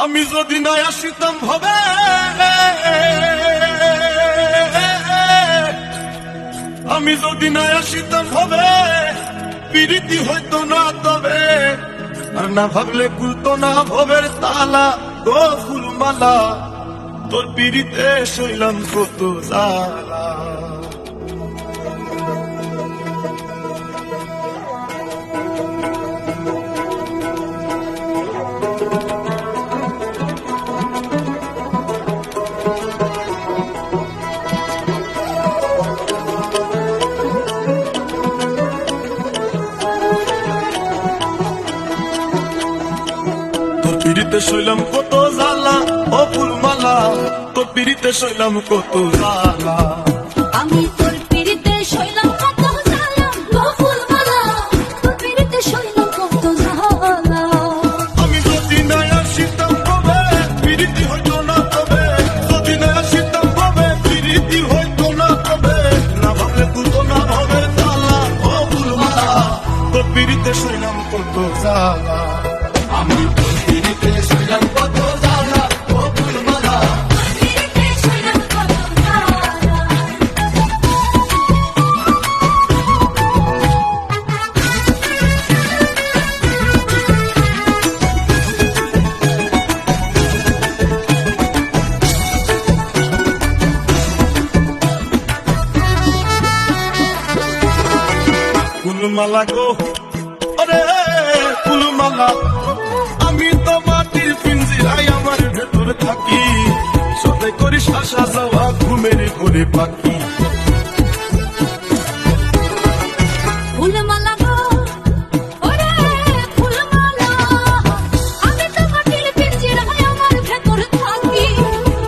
আমি যদি না আসিতাম ভবে, আমি যদি না আসিতাম ভবে, পিরিতি হইতো না তবে, আর না ভাবলে খুলতো না ভবের তালা। গো ফুলমালা, তোর পিরিতে শৈলাম কত জ্বালা। তোর পিরিতে শৈলাম কত জ্বালা, ও ফুলমালা, তোর পিরিতে শৈলাম কত জ্বালা। আমি তোর পিরিতে শৈলাম কত জ্বালা, ও ফুলমালা, তোর পিরিতে শৈলাম কত জ্বালা। আমি যদি না আসিতাম ভবে, পিরিতি হইতো না তবে, যদি না আসিতাম ভবে, পিরিতি হইতো না তবে, না ভাবলে খুলতো না ভবের তালা। ও ফুলমালা, তোর পিরিতে শৈলাম কত জ্বালা। আমি তোর পিরিতে শৈলাম কত জ্বালা, ও ফুলমালা। তোর পিরিতে শৈলাম কত জ্বালা। ফুলমালা গো, ওরে ফুলমালা, আমি তো মাটির পিঞ্জিরায় আমার ভেতর থাকি, সদাই করিস আসা যাওয়া ঘুমের ঘরে পাখি। ফুলমালা গো, ওরে ফুলমালা, আমি তো মাটির পিঞ্জিরায় আমার ভেতর থাকি,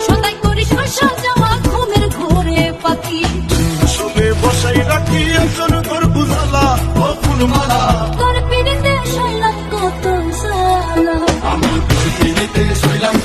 সদাই করিস আসা যাওয়া ঘুমের ঘোরে পাখি। আসলে বসাই রাখি একজন ঘর বুঝালা, ও ফুলমালা। তোর পিরিতে শৈলাম কত জ্বালা। আমি তোর পিরিতে শৈলাম